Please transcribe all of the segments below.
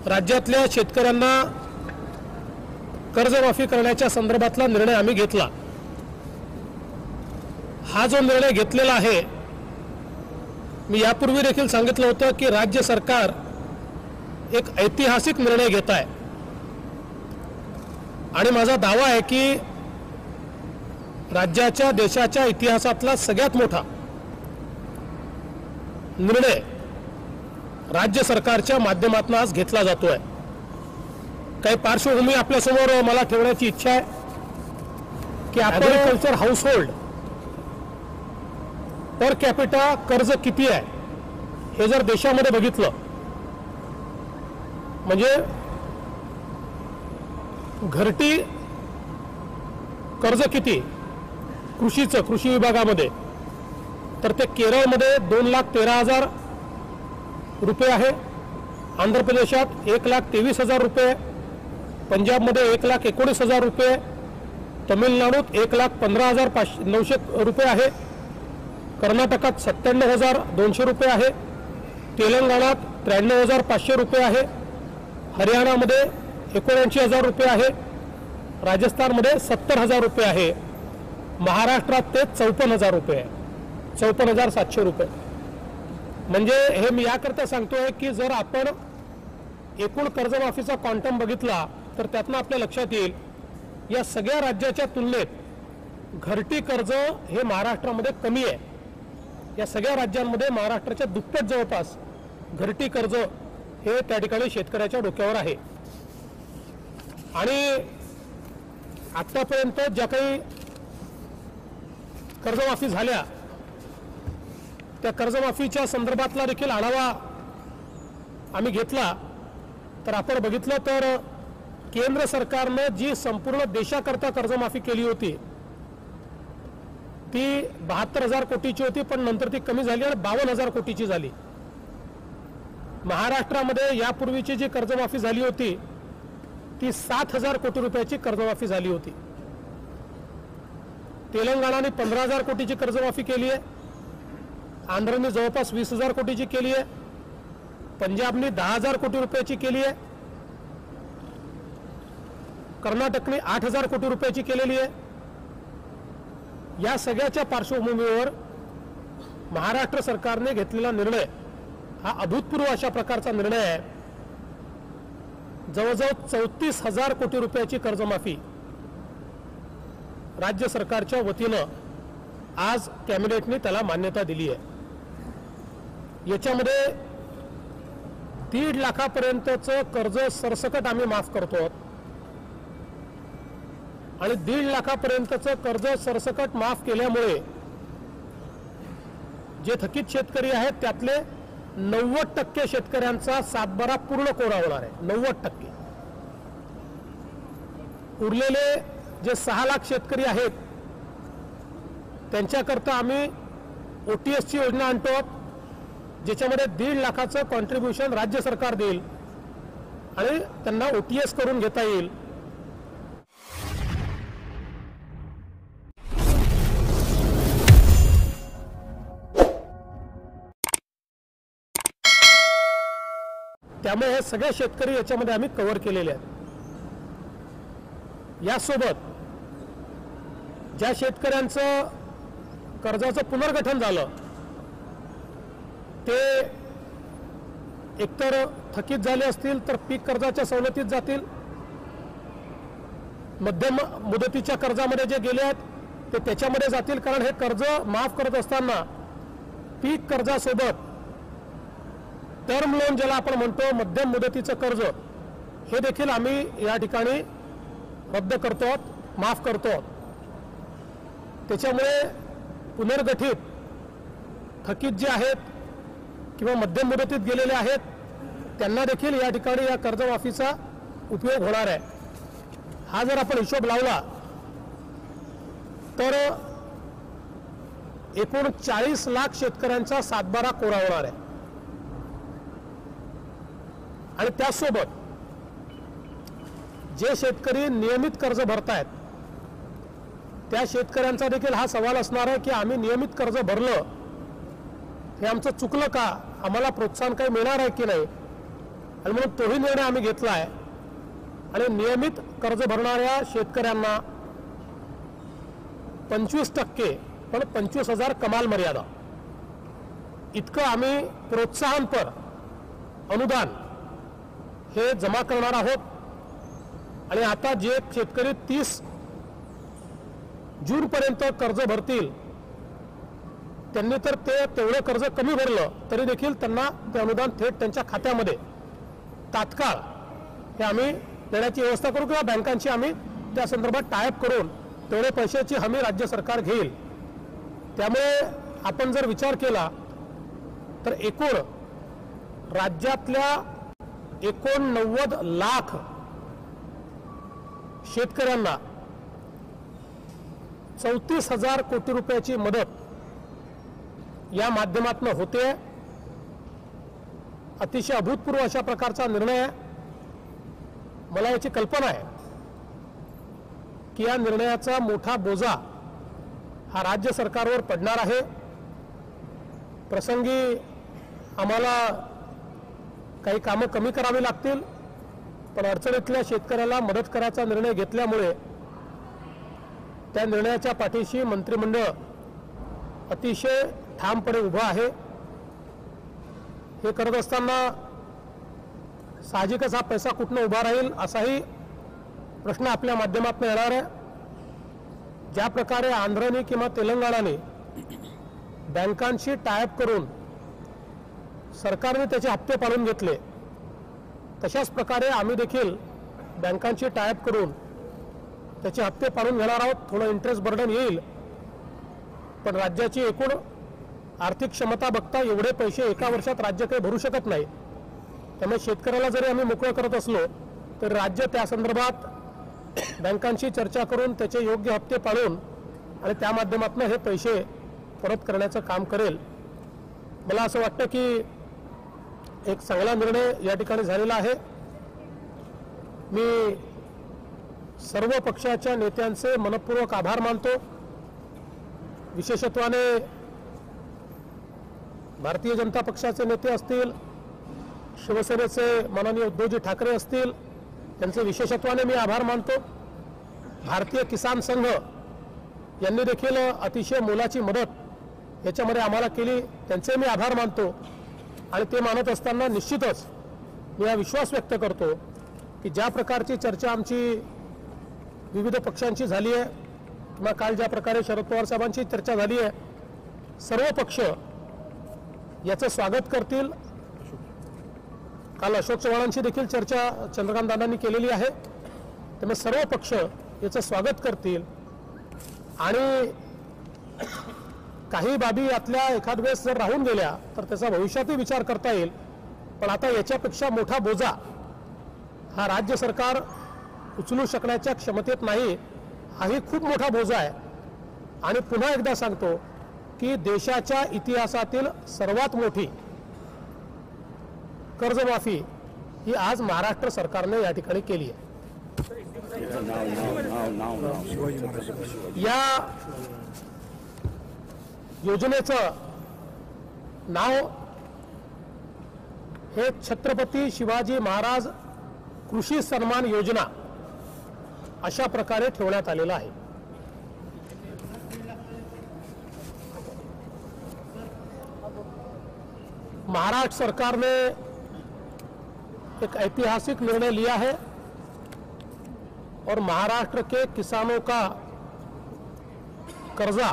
राज्यातल्या शेतकऱ्यांना कर्जमाफी करण्याच्या संदर्भातला निर्णय आम्ही घेतला। हा जो निर्णय घेतलेला आहे, मी यापूर्वी देखील सांगितलं होतं की राज्य सरकार एक ऐतिहासिक निर्णय घेत आहे आणि माझा दावा आहे की राज्याच्या देशाच्या इतिहासातला सगळ्यात मोठा निर्णय राज्य सरकारच्या माध्यमातून आज घेतला जातोय। काही पार्श्वभूमी आपल्यासमोर मला ठेवण्याची इच्छा आहे की ॲग्रिकल्चर हाऊसहोल्ड पर कॅपिटा कर्ज किती आहे हे जर देशामध्ये बघितलं, म्हणजे घरटी कर्ज किती कृषीचं, कृषी विभागामध्ये, तर ते केरळमध्ये 2,13,000 रुपये आहे, आंध्र प्रदेशात 1,23,000 रुपये, पंजाबमध्ये 1,19,000 रुपये, तमिळनाडूत 1,15,900 रुपये आहे, कर्नाटकात 97,200 रुपये आहे, तेलंगणात 93,500 रुपये आहे, हरियाणामध्ये 79,000 रुपये आहे, राजस्थानमध्ये 70,000 रुपये आहे, महाराष्ट्रात ते 54,000 रुपये आहे, 54,700 रुपये। म्हणजे हे मी याकरता सांगतोय की जर आपण एकूण कर्जमाफीचा क्वांटम बघितला तर त्यातनं आपल्या लक्षात येईल या सगळ्या राज्याच्या तुलनेत घरटी कर्ज हे महाराष्ट्रामध्ये कमी आहे। या सगळ्या राज्यांमध्ये महाराष्ट्राच्या दुप्पट जवळपास घरटी कर्ज हे त्या ठिकाणी शेतकऱ्याच्या डोक्यावर आहे। आणि आतापर्यंत ज्या काही कर्जमाफी झाल्या त्या कर्जमाफीच्या संदर्भातला देखील आढावा आम्ही घेतला तर आपण बघितलं तर केंद्र सरकारने जी संपूर्ण देशाकरता कर्जमाफी केली होती ती 72,000 कोटीची होती, पण नंतर ती कमी झाली आणि 52,000 कोटीची झाली। महाराष्ट्रामध्ये यापूर्वीची जी कर्जमाफी झाली होती ती 7,000 कोटी रुपयाची कर्जमाफी झाली होती। तेलंगणाने 15,000 कोटीची कर्जमाफी केली आहे, आंध्रने जवळपास 20,000 कोटीची केली आहे, पंजाबने 10,000 कोटी रुपयाची केली आहे, कर्नाटकने 8,000 कोटी रुपयाची केलेली आहे। या सगळ्याच्या पार्श्वभूमीवर महाराष्ट्र सरकारने घेतलेला निर्णय हा अभूतपूर्व अशा प्रकारचा निर्णय आहे। जवळजवळ 34,000 कोटी रुपयाची कर्जमाफी राज्य सरकारच्या वतीनं आज कॅबिनेटने त्याला मान्यता दिली आहे। याच्यामध्ये 1.5 लाखापर्यंतचं कर्ज सरसकट आम्ही माफ करतो आणि 1.5 लाखापर्यंतचं कर्ज सरसकट माफ केल्यामुळे जे थकीत शेतकरी आहेत त्यातले 90% शेतकऱ्यांचा सातबारा पूर्ण कोरा होणार आहे। 90%। उरलेले जे 6 लाख शेतकरी आहेत त्यांच्याकरता आम्ही OTS ची योजना आणतो ज्याच्यामध्ये 1.5 लाखाचं कॉन्ट्रीब्युशन राज्य सरकार देईल आणि त्यांना OTS करून घेता येईल। त्यामुळे हे सगळे शेतकरी याच्यामध्ये आम्ही कव्हर केलेले आहेत। यासोबत ज्या शेतकऱ्यांचं कर्जाचं पुनर्गठन झालं ते एकतर थकीत झाले असतील तर पीक कर्जाच्या सवलतीत जातील, मध्यम मुदतीच्या कर्जामध्ये जे गेले आहेत ते त्याच्यामध्ये जातील, कारण हे कर्ज माफ करत असताना पीक कर्जासोबत टर्म लोन ज्याला आपण म्हणतो मध्यम मुदतीचं कर्ज हे देखील आम्ही या ठिकाणी रद्द करतो, माफ करतो। त्याच्यामुळे पुनर्गठित थकीत जे आहेत किंवा मध्यम मुदतीत गेलेले आहेत त्यांना देखील या ठिकाणी या कर्जमाफीचा उपयोग होणार आहे। हा जर आपण हिशोब लावला तर एकूण 40 लाख शेतकऱ्यांचा सातबारा कोरा होणार आहे आणि त्यासोबत जे शेतकरी नियमित कर्ज भरतायत त्या शेतकऱ्यांचा देखील हा सवाल असणार आहे की आम्ही नियमित कर्ज भरलं हे आमचं चुकलं का, आम्हाला प्रोत्साहन काही मिळणार आहे की नाही। आणि म्हणून तोही निर्णय आम्ही घेतला आहे आणि नियमित कर्ज भरणाऱ्या शेतकऱ्यांना 25% पण 25,000 कमाल मर्यादा इतकं आम्ही प्रोत्साहनपर अनुदान हे जमा करणार आहोत। आणि आता जे शेतकरी 30 जूनपर्यंत कर्ज भरतील त्यांनी तर ते तेवढे कर्ज कमी भरलं तरी देखील त्यांना ते अनुदान थेट त्यांच्या खात्यामध्ये तात्काळ हे आम्ही देण्याची व्यवस्था करू किंवा बँकांची आम्ही त्या संदर्भात टायअप करून तेवढे पैशाची हमी राज्य सरकार घेईल। त्यामुळे आपण जर विचार केला तर एकूण राज्यातल्या 89 लाख शेतकऱ्यांना 34,000 कोटी रुपयाची मदत या माध्यमातून होते। अतिशय अभूतपूर्व अशा प्रकारचा निर्णय आहे। मला याची कल्पना आहे की या निर्णयाचा मोठा बोजा हा राज्य सरकारवर पडणार आहे। प्रसंगी आम्हाला काही कामं कमी करावी लागतील, पण अडचणीतल्या शेतकऱ्याला मदत करायचा निर्णय घेतल्यामुळे त्या निर्णयाच्या पाठीशी मंत्रिमंडळ अतिशय ठामपणे उभं आहे। हे करत असताना साहजिकच हा पैसा कुठनं उभा राहील असाही प्रश्न आपल्या माध्यमातून येणार आहे। ज्या प्रकारे आंध्रने किंवा तेलंगणाने बँकांशी टायअप करून सरकारने त्याचे हप्ते पाडून घेतले, तशाच प्रकारे आम्ही देखील बँकांशी टायअप करून त्याचे हप्ते पाडून घेणार आहोत। थोडं इंटरेस्ट बर्डन येईल, पण राज्याची एकूण आर्थिक क्षमता बघता एवढे पैसे एका वर्षात राज्य काही भरू शकत नाही। त्यामुळे शेतकऱ्याला जरी आम्ही मोकळं करत असलो तर राज्य त्या संदर्भात बँकांशी चर्चा करून त्याचे योग्य हप्ते पाडून आणि त्या माध्यमातून हे पैसे परत करण्याचं काम करेल। मला असं वाटतं की एक चांगला निर्णय या ठिकाणी झालेला आहे। मी सर्व पक्षाच्या नेत्यांचे मनपूर्वक आभार मानतो। विशेषत्वाने भारतीय जनता पक्षाचे नेते असतील, शिवसेनेचे माननीय उद्धवजी ठाकरे असतील, त्यांचे विशेषत्वाने मी आभार मानतो। भारतीय किसान संघ यांनी देखील अतिशय मोलाची मदत याच्यामध्ये आम्हाला केली, त्यांचे मी आभार मानतो। आणि ते मानत असताना निश्चितच मी हा विश्वास व्यक्त करतो की ज्या प्रकारची चर्चा आमची विविध पक्षांची झाली आहे किंवा काल ज्या प्रकारे शरद पवार साहेबांची चर्चा झाली आहे, सर्व पक्ष याचं स्वागत करतील। काल अशोक चव्हाणांची देखील चर्चा चंद्रकांत दादांनी केलेली आहे, त्यामुळे सर्व पक्ष याचं स्वागत करतील आणि काही बाबी यातल्या एखाद वेळेस जर राहून गेल्या तर त्याचा भविष्यातही विचार करता येईल। पण आता याच्यापेक्षा मोठा बोजा हा राज्य सरकार उचलू शकण्याच्या क्षमतेत नाही, हाही खूप मोठा बोजा आहे। आणि पुन्हा एकदा सांगतो की देशाच्या इतिहासातील सर्वात मोठी कर्जमाफी ही आज महाराष्ट्र सरकारने या ठिकाणी केली आहे। या योजनेचं नाव हे छत्रपती शिवाजी महाराज कृषी सन्मान योजना अशा प्रकारे ठेवण्यात आलेलं आहे। महाराष्ट्र सरकार ने एक ऐतिहासिक निर्णय लिया है और महाराष्ट्र के किसानों का कर्जा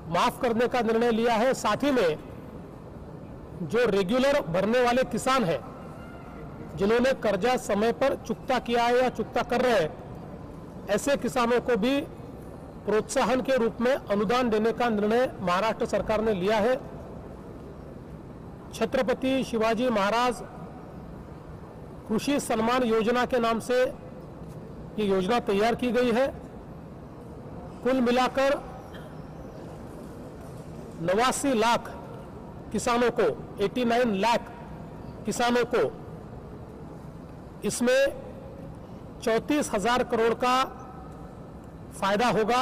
माफ करने का निर्णय लिया है। साथ ही में जो रेगुलर भरने वाले किसान हैं, जिन्होंने कर्जा समय पर चुकता किया है या चुकता कर रहे हैं, ऐसे किसानों को भी प्रोत्साहन के रूप में अनुदान देने का निर्णय महाराष्ट्र सरकार ने लिया है। छत्रपति शिवाजी महाराज कृषि सम्मान योजना के नाम से ये योजना तैयार की गई है। कुल मिलाकर 89 लाख किसानों को, 89 लाख किसानों को इसमें 34,000 करोड़ का फायदा होगा।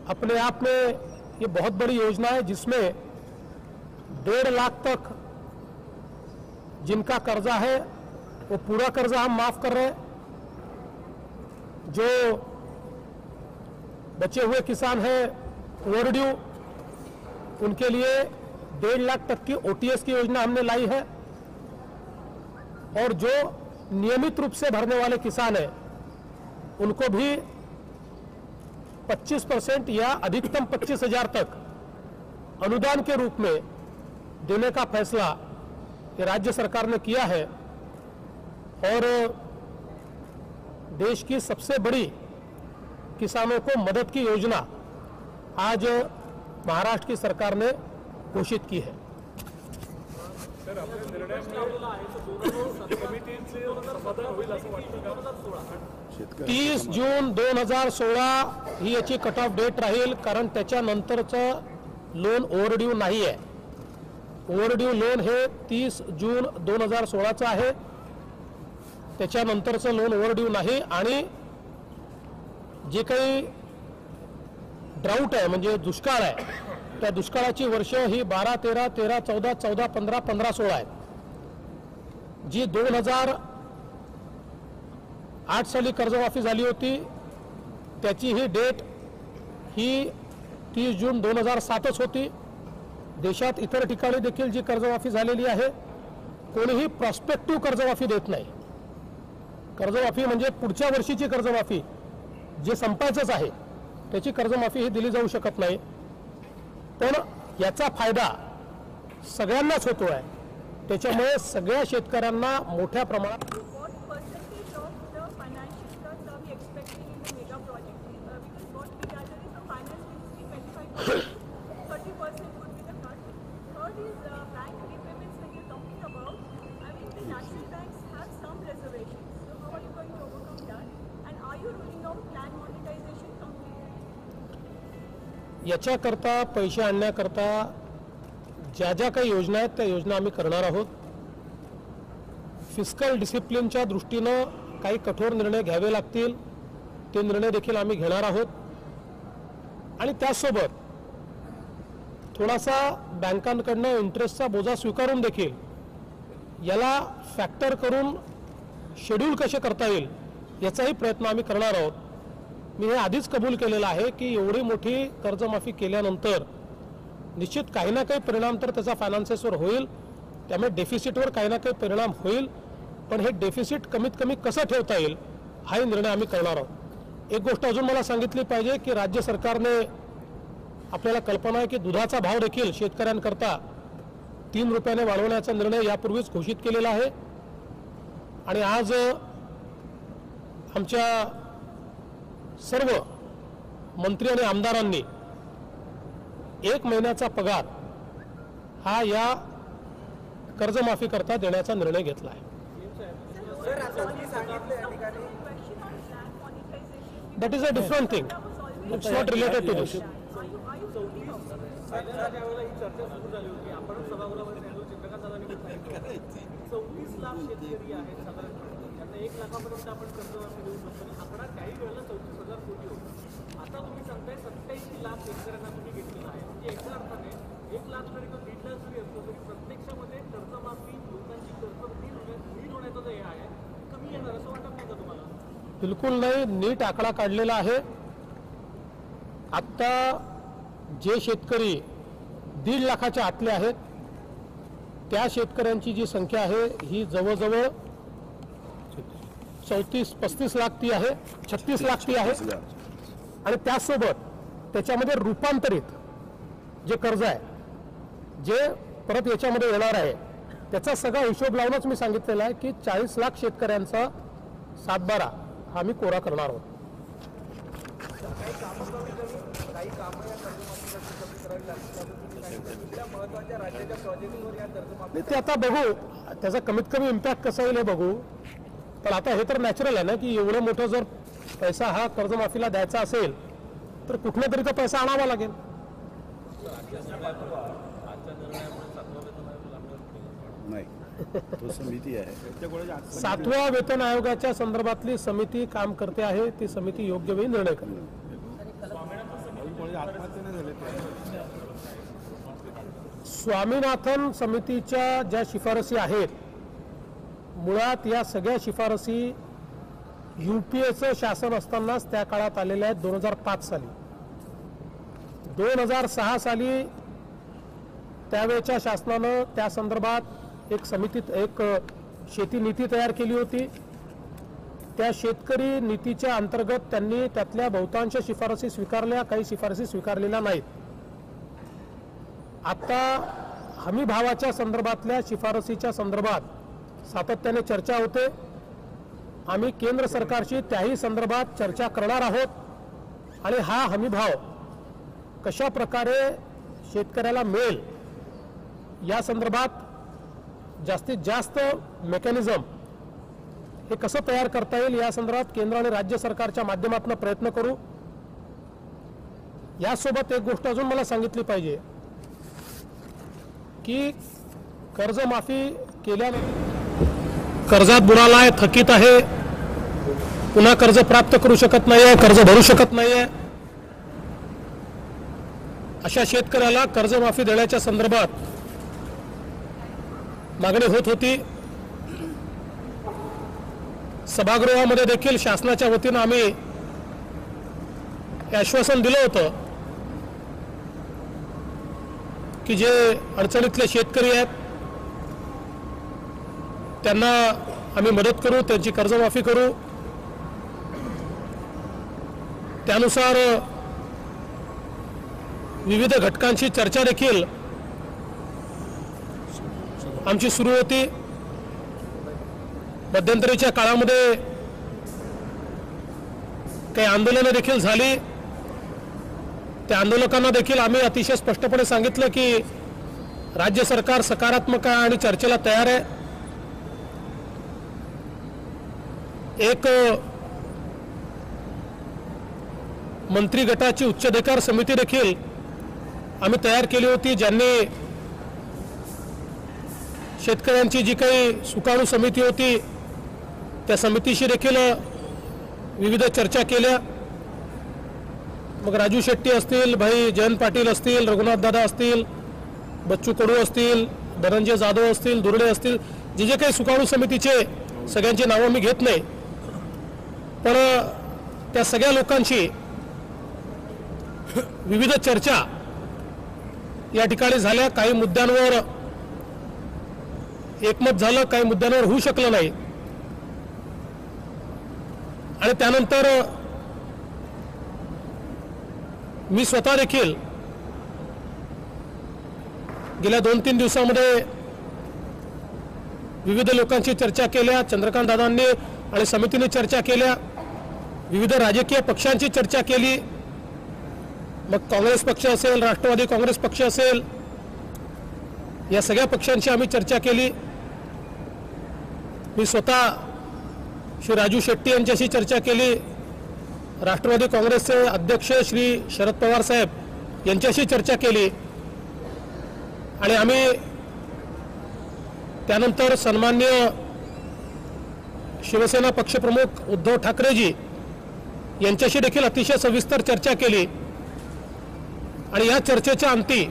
अपने आप में ये बहुत बड़ी योजना है जिसमें 1.5 लाख तक जिनका कर्जा है वो पूरा कर्जा हम माफ कर रहे हैं। जो बचे हुए किसान हैं ओवरड्यू, उनके लिए 1.5 लाख तक की OTS की योजना हमने लाई है। और जो नियमित रूप से भरने वाले किसान हैं उनको भी 25% या अधिकतम 25,000 तक अनुदान के रूप में देने का फैसला ये राज्य सरकार ने किया है। और देश की सबसे बड़ी किसानों को मदद की योजना आज महाराष्ट्र की सरकार ने घोषित की है। 30 जून 2016 ही याची कट ऑफ डेट राहील, कारण त्याच्यानंतरचं लोन ओव्हरड्यू नाही आहे। ओव्हरड्यू लोन हे 30 जून 2016चं आहे, त्याच्यानंतरचं लोन ओव्हरड्यू नाही। आणि जे काही ड्राऊट आहे म्हणजे दुष्काळ आहे, त्या दुष्काळाची वर्ष ही 12, 13, 13, 14, 14, 15, 15, 16 आहेत। जी 2008 साली कर्जमाफी झाली होती त्याची ही डेट ही 30 जून 2007च होती। देशात इतर ठिकाणी देखील जी कर्जमाफी झालेली आहे कोणीही प्रॉस्पेक्टिव्ह कर्जमाफी देत नाही। कर्जमाफी म्हणजे पुढच्या वर्षीची कर्जमाफी जे संपायचंच आहे त्याची कर्जमाफी ही दिली जाऊ शकत नाही। पण याचा फायदा सगळ्यांनाच होतो आहे, त्याच्यामुळे सगळ्या शेतकऱ्यांना मोठ्या प्रमाणात याच्याकरता पैसे आणण्याकरता ज्या ज्या काही योजना आहेत त्या योजना आम्ही करणार आहोत। फिस्कल डिसिप्लिनच्या दृष्टीनं काही कठोर निर्णय घ्यावे लागतील, ते निर्णय देखील आम्ही घेणार आहोत। आणि त्यासोबत थोडासा बँकांकडनं इंटरेस्टचा बोजा स्वीकारून देखील याला फॅक्टर करून शेड्यूल कसे करता येईल याचाही प्रयत्न आम्ही करणार आहोत। मी हे आधीच कबूल केलेलं आहे की एवढी मोठी कर्जमाफी केल्यानंतर निश्चित काही ना काही परिणाम तर त्याचा फायनान्सेसवर होईल, त्यामुळे डेफिसिटवर काही ना काही परिणाम होईल। पण हे डेफिसिट कमीत कमी कसं ठेवता येईल हाही निर्णय आम्ही करणार आहोत। एक गोष्ट अजून मला सांगितली पाहिजे की राज्य सरकारने आपल्याला कल्पना आहे की दुधाचा भाव देखील शेतकऱ्यांकरता 3 रुपयाने वाढवण्याचा निर्णय यापूर्वीच घोषित केलेला आहे। आणि आज आमच्या सर्व मंत्री आणि आमदारांनी 1 महिन्याचा पगार हा या कर्जमाफी करता देण्याचा निर्णय घेतला आहे। That is a different thing, it's not related to this. बिलकुल नाही, नीट आकडा काढलेला आहे। आता जे शेतकरी 1.5 लाखाच्या आतले आहेत त्या शेतकऱ्यांची जी संख्या आहे ही जवळजवळ 34-35 लाख ती आहे, 36 लाख ती आहे। आणि त्यासोबत त्याच्यामध्ये रूपांतरित जे कर्ज आहे जे परत याच्यामध्ये येणार आहे त्याचा सगळा हिशोब लावूनच मी सांगितलेला आहे की 40 लाख शेतकऱ्यांचा 7/12 हा मी कोरा करणार आहोत। ते आता बघू, त्याचा कमीत कमी इम्पॅक्ट कसा येईल हे बघू। पण आता हे तर नॅचरल आहे ना की एवढं मोठं जर पैसा हा कर्जमाफीला द्यायचा असेल तर कुठला तरी तो पैसा आणावा लागेल। नाही, तो समिती आहे, 7व्या वेतन आयोगाच्या संदर्भातली समिती काम करते आहे, ती समिती योग्य वेळी निर्णय करेल। स्वामीनाथन समितीच्या ज्या शिफारसी आहेत मुळात या सगळ्या शिफारसी UPAचं शासन असतानाच त्या काळात आलेल्या आहेत 2005 साली. 2006 साली त्यावेळच्या शासनानं त्या संदर्भात एक शेती नीती तयार केली होती. त्या शेतकरी नीतीच्या अंतर्गत त्यांनी त्यातल्या बहुतांश शिफारसी स्वीकारल्या, काही शिफारसी स्वीकारलेल्या नाहीत. आता हमी भावाच्या संदर्भातल्या शिफारसीच्या संदर्भात सातत्याने चर्चा होते. आम्ही केंद्र सरकारशी त्याही संदर्भात चर्चा करणार आहोत आणि हा हमी भाव कशा प्रकारे शेतकऱ्याला मिळेल या संदर्भात जास्तीत जास्त मेकॅनिझम हे कसं तयार करता येईल या संदर्भात केंद्र आणि राज्य सरकारच्या माध्यमातून प्रयत्न करू. यासोबत एक गोष्ट अजून मला सांगितली पाहिजे की कर्जमाफी केल्याने कर्जात बुडालाय, थकीत आहे, पुन्हा कर्ज प्राप्त करू शकत नाहीये, कर्ज भरू शकत नाहीये, अशा शेतकऱ्याला कर्जमाफी देण्याच्या संदर्भात मागणी होत होती. सभागृहामध्ये देखील शासनाच्या वतीनं आम्ही आश्वासन दिलं होतं की जे अडचणीतले शेतकरी आहेत त्यांना आम्ही मदत करू, त्यांची कर्जमाफी करू. त्यानुसार विविध घटकांची चर्चा देखील आमची सुरू होती. मध्यंतरीच्या काळामध्ये काही आंदोलनं देखील झाली. त्या आंदोलकांना देखील आम्ही अतिशय स्पष्टपणे सांगितलं की राज्य सरकार सकारात्मक आहे आणि चर्चेला तयार आहे. एक मंत्री गटाची उच्चाधिकार समिती देखील आम्ही तयार केली होती, ज्यांनी शेतकऱ्यांची जी काही सुकाणू समिती होती त्या समितीशी देखील विविध चर्चा केल्या. मग राजू शेट्टी असतील, भाई जयंत पाटील असतील, रघुनाथ दादा असतील, बच्चू कडू असतील, धनंजय जाधव असतील, दुर्डे असतील, जे काही सुकाणू समितीचे सगळ्यांची नावं मी घेत नाही, पण त्या सगळ्या लोकांशी विविध चर्चा या ठिकाणी झाल्या. काही मुद्द्यांवर एकमत झालं, काही मुद्द्यांवर होऊ शकलं नाही. आणि त्यानंतर मी स्वतः देखील गेल्या 2-3 दिवसांमध्ये विविध लोकांशी चर्चा केल्या. चंद्रकांत दादांनी आणि समितीने चर्चा केल्या, विविध राजकीय पक्षांची चर्चा केली. मग काँग्रेस पक्ष असेल, राष्ट्रवादी काँग्रेस पक्ष असेल, या सगळ्या पक्षांची आम्ही चर्चा केली. मी स्वतः श्री राजू शेट्टी यांच्याशी चर्चा केली. राष्ट्रवादी काँग्रेसचे अध्यक्ष श्री शरद पवार साहेब यांच्याशी चर्चा केली. आणि आम्ही त्यानंतर सन्माननीय शिवसेना पक्षप्रमुख उद्धव ठाकरेजी यांच्याशी देखील अतिशय सविस्तर चर्चा केली. आणि या चर्चेच्या अंती